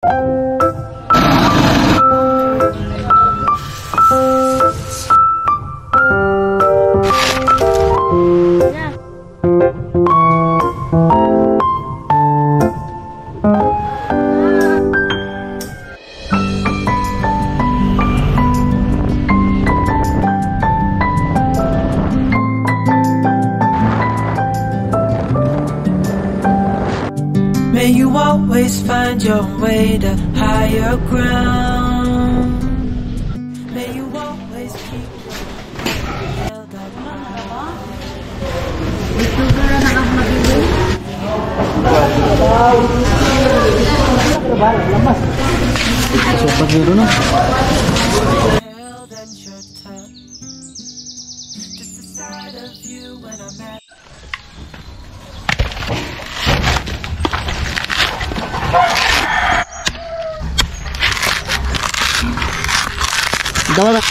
May you always find your way to higher ground. May you always keep held up high. Held at your touch. Just the sight of you when I'm at. Gawa.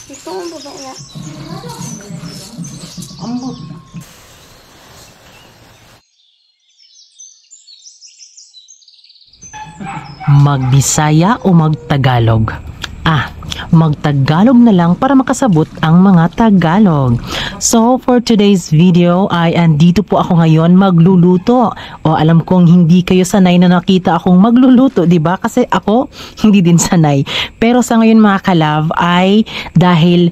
Gusto mo ba niya? Ambot. Magbisaya o magtagalog? Magtagalog na lang para makasabot ang mga Tagalog. So, for today's video ay andito po ako ngayon magluluto. O alam kong hindi kayo sanay na nakita akong magluluto, 'di ba? Kasi ako hindi din sanay. Pero sa ngayon mga ka-love ay dahil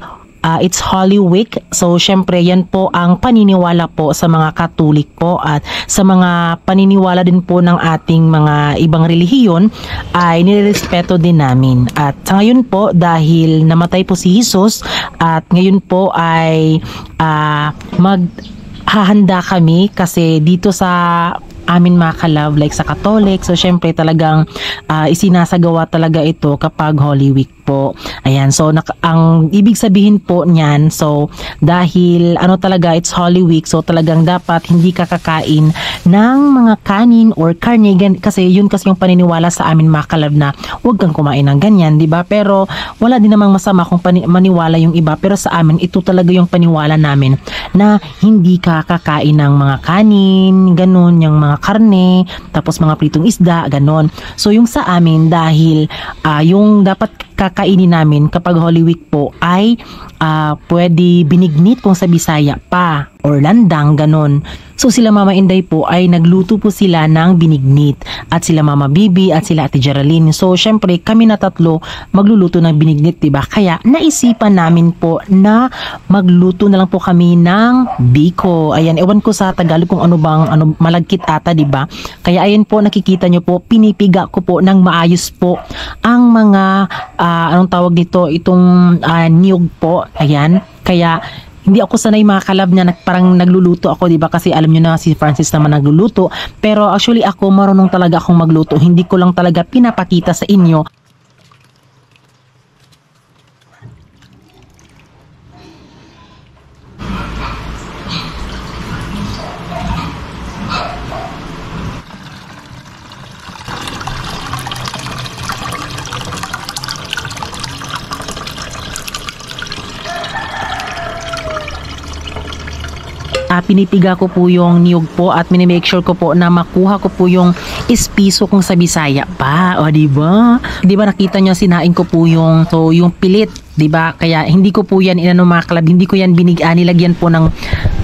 it's Holy Week. So, syempre, yan po ang paniniwala po sa mga Katolik po at sa mga paniniwala din po ng ating mga ibang relihiyon ay nirerespeto din namin. At sa ngayon po, dahil namatay po si Jesus at ngayon po ay maghahanda kami kasi dito sa amin mga ka-love, like sa Catholic, so syempre talagang isinasagawa talaga ito kapag Holy Week po. Ayan, so ang ibig sabihin po niyan, so dahil talaga it's Holy Week, so talagang dapat hindi ka kakain ng mga kanin or karne, kasi yun kasi yung paniniwala sa amin mga ka-love na huwag kang kumain ng ganyan, di ba? Pero wala din namang masama kung maniwala yung iba, pero sa amin ito talaga yung paniwala namin na hindi ka kakain ng mga kanin, ganun, yung mga karne, tapos mga pritong isda, ganon. So yung sa amin, dahil yung dapat kakainin namin kapag Holy Week po ay pwede binignit kung sa Bisaya pa or landang, ganon. So sila Mama Inday po ay nagluto po sila ng binignit at sila Mama Bibi at sila Ate Geraldine. So syempre kami na tatlo magluluto ng binignit, diba? Kaya naisipan namin po na magluto na lang po kami ng biko. Ayan, ewan ko sa Tagalog kung malagkit ata, diba? Kaya ayan po, nakikita nyo po, pinipiga ko po ng maayos po ang mga anong tawag dito, itong niyog po. Ayan, kaya hindi ako sanay mga ka-love na parang nagluluto ako, diba? Kasi alam nyo na si Francis naman nagluluto. Pero actually ako, marunong talaga akong magluto. Hindi ko lang talaga pinapakita sa inyo. Pinipiga ko po yung niyog po at minimake sure ko po na makuha ko po yung espiso kung sa Bisaya pa. O, diba? Diba nakita nyo, sinain ko po yung pilit, diba? Kaya hindi ko po yan mga kalab, hindi ko yan nilagyan po ng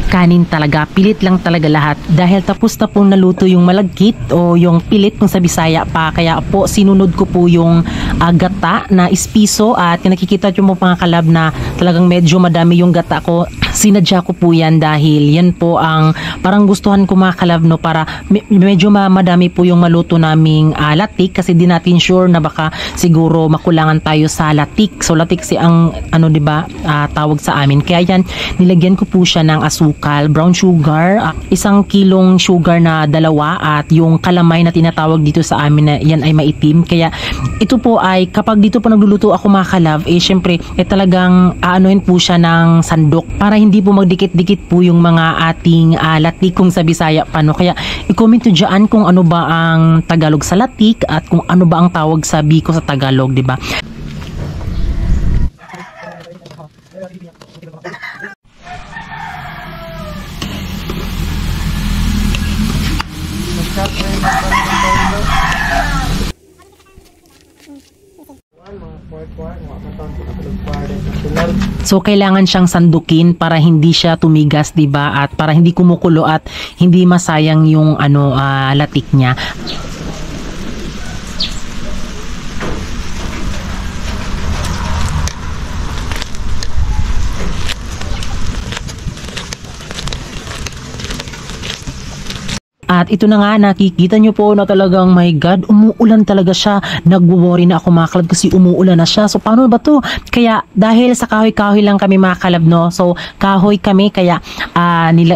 kanin talaga. Pilit lang talaga lahat. Dahil tapos na pong naluto yung malagkit o yung pilit kung sa Bisaya pa. Kaya po sinunod ko po yung gata na espiso at nakikita nyo mo mga kalab na talagang medyo madami yung gata ko sinadya ko po yan dahil yan po ang parang gustuhan ko mga kalab, no, para medyo madami po yung maluto naming latik kasi di natin sure na baka siguro makulangan tayo sa latik. So latik si ang ano, di ba, tawag sa amin. Kaya yan, nilagyan ko po siya ng asukal, brown sugar, 1 kilong sugar na 2, at yung kalamay na tinatawag dito sa amin na yan ay maitim. Kaya ito po ay kapag dito po nagluluto ako mga kalab, syempre talagang aanuhin po siya ng sandok para hindi po magdikit-dikit po yung mga ating latik kung sa Bisaya pa, no? Kaya i-comment nyo dyan kung ano ba ang Tagalog sa latik at kung ano ba ang tawag sa biko sa Tagalog, di ba? So kailangan siyang sandukin para hindi siya tumigas, 'di ba? At para hindi kumukulo at hindi masayang yung latik niya. At ito na nga, nakikita nyo po na talagang, my God, umuulan talaga siya. Nagwo-worry na ako mga kalab kasi umuulan na siya. So paano ba to? Kaya dahil sa kahoy-kahoy lang kami mga kalab, no? So kahoy kami, kaya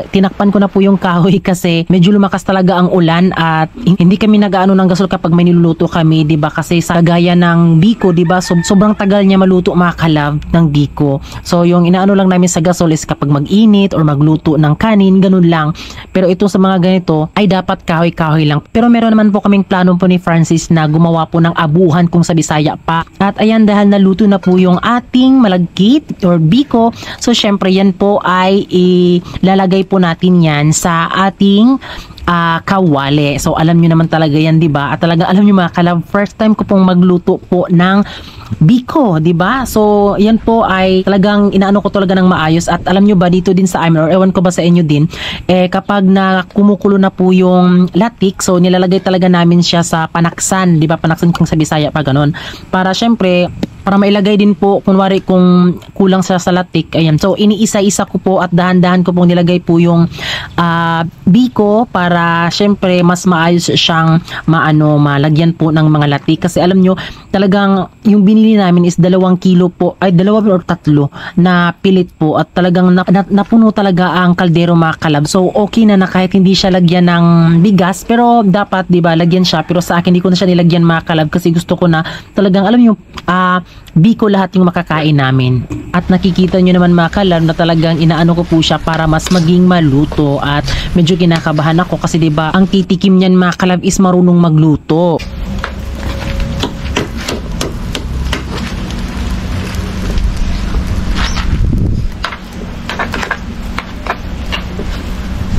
tinakpan ko na po yung kahoy kasi medyo lumakas talaga ang ulan at hindi kami nag-aano ng gasol kapag may niluluto kami, 'di ba? Kasi sa gaya ng biko, 'di ba? So, sobrang tagal niya maluto mga kalab ng biko. So yung inaano lang namin sa gasol is kapag mag-init or magluto ng kanin, ganun lang. Pero ito sa mga ganito ay dapat kahoy-kahoy lang. Pero meron naman po kaming plano po ni Francis na gumawa po ng abuhan kung sa Bisaya pa. At ayan, dahil naluto na po yung ating malagkit or biko, so syempre yan po ay ilalagay po natin yan sa ating kawali. So alam nyo naman talaga yan, di ba? At talagang alam nyo mga kalab, first time ko pong magluto po ng biko, di ba? So yan po ay talagang inaano ko talaga ng maayos. At alam nyo ba dito din sa amin, or ewan ko ba sa inyo din, kapag na kumukulo na po yung latik, so nilalagay talaga namin siya sa panaksan, di ba? Panaksan kung sa Bisaya pa ganon. Para syempre para mailagay din po kunwari kung kulang sa latik, ayan. So iniisa-isa ko po at dahan-dahan ko pong nilagay po yung biko para syempre mas maayos siyang malagyan po ng mga latik. Kasi alam nyo, talagang yung binili namin is 2 kilo po, ay 2 or 3 na pilit po, at talagang napuno talaga ang kaldero mga kalab. So okay na kahit hindi siya lagyan ng bigas, pero dapat, di ba, lagyan siya. Pero sa akin, hindi ko na siya nilagyan mga kalab kasi gusto ko na talagang alam nyo, biko lahat yung makakain namin. At nakikita nyo naman mga kalab na talagang inaano ko po siya para mas maging maluto. At medyo kinakabahan ako kasi diba ang titikim niyan mga kalab is marunong magluto.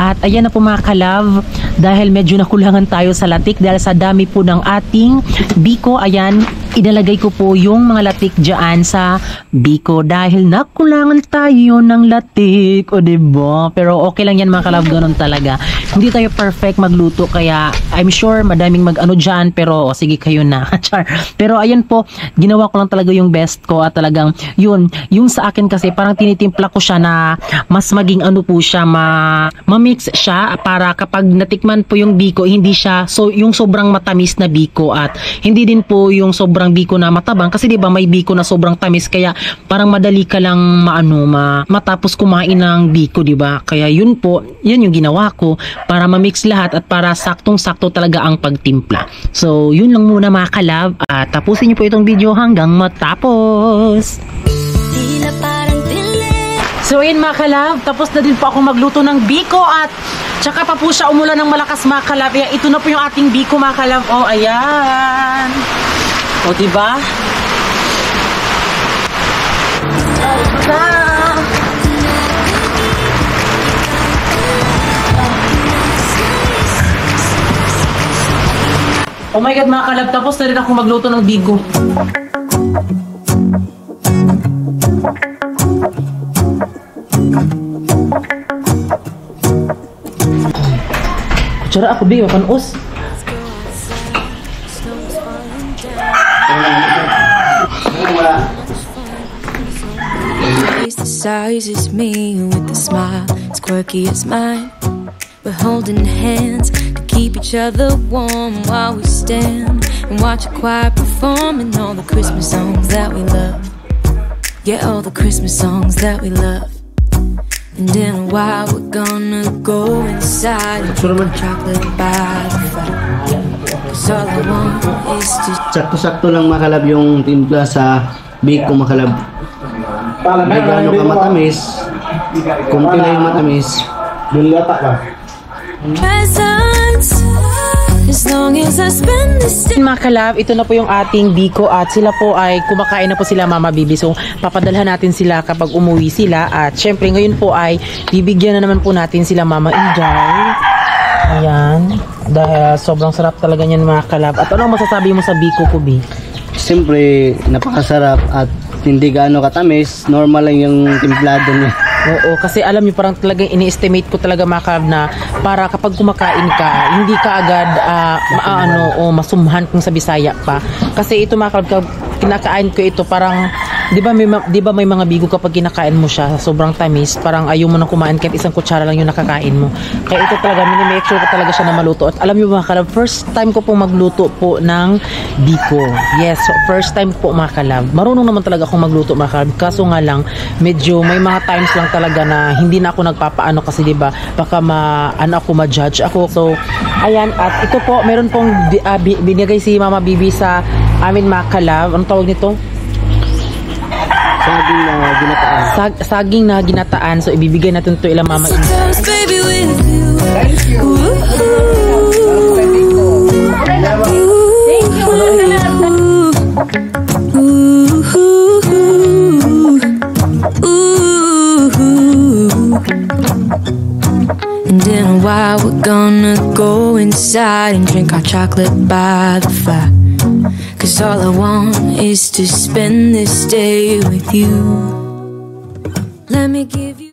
At ayan na po mga kalab, dahil medyo nakulangan tayo sa latik dahil sa dami po ng ating biko, ayan, inalagay ko po yung mga latik dyan sa biko dahil nakulangan tayo ng latik, o diba? Pero okay lang yan mga kalab, ganun talaga. Hindi tayo perfect magluto, kaya I'm sure madaming mag-ano dyan, pero sige kayo na. Pero ayan po, ginawa ko lang talaga yung best ko at talagang yun, yung sa akin kasi parang tinitimpla ko siya na mas maging ano po siya, ma-mix siya para kapag natikman po yung biko, hindi siya yung sobrang matamis na biko at hindi din po yung sobrang biko na matabang kasi diba may biko na sobrang tamis, kaya parang madali ka lang matapos kumain ng biko, diba? Kaya yun po, yan yung ginawa ko para ma-mix lahat at para saktong-sakto talaga ang pagtimpla. So yun lang muna mga kalab, at tapusin niyo po itong video hanggang matapos. So yun mga kalab, tapos na din po ako magluto ng biko at tsaka pa po siya umulan ng malakas mga kalab. Ito na po yung ating biko mga kalab. Oh, ayan. O diba? Oh my God mga kalab, tapos na rin ako magluto ng biko. Kutsara ako, babe, panos. It's the size as me, with a smile as quirky as mine. We're holding hands to keep each other warm while we stand and watch a choir performing all the Christmas songs that we love. Yeah, all the Christmas songs that we love. And in a while we're gonna go inside and drink our chocolate by the fire. 'Cause all I want is to... Sakto-sakto lang makalab yung timpla sa biko makalab. Hindi gaano ka matamis. Kunti lang yung matamis. presents as long as I spend this day. Mga kalab, ito na po yung ating biko at sila po ay kumakain na po sila Mama Bibi. So papadalhan natin sila kapag umuwi sila at syempre ngayon po ay bibigyan na naman po natin sila Mama Inday. Ayan, dahil sobrang sarap talaga niyan mga kalab. At ano masasabi mo sa biko ko, Bi? Siyempre, napakasarap at hindi gaano katamis. Normal lang yung timplado niya. Oo, kasi alam niyo parang talagang ini-estimate ko talaga mga kalab na para kapag kumakain ka, hindi ka agad masumhan kung sa Bisaya pa. Kasi ito mga kalab, kinakain ko ito parang 'di ba may mga bigo kapag kinakain mo siya sobrang tamis, parang ayaw mo nang kumain kahit isang kutsara lang yung nakakain mo. Kaya ito talaga mini-make sure ko talaga siya na maluto. At alam niyo mga kalab, first time ko pong magluto po ng biko. Yes, so first time po mga kalab. Marunong naman talaga akong magluto mga kalab. Kaso nga lang medyo may mga times lang talaga na hindi na ako nagpapaano kasi 'di ba baka ma-judge ako. So ayan, at ito po meron pong binigay si Mama Bibi sa amin mga kalab. Anong tawag nito? Saging na ginataan. Saging na ginataan. So ibibigay natin to ila Mama Inday. Toast, baby, with you. Thank you. And in a while we're gonna go inside and drink our chocolate by the fire. 'Cause all I want is to spend this day with you. Let me give you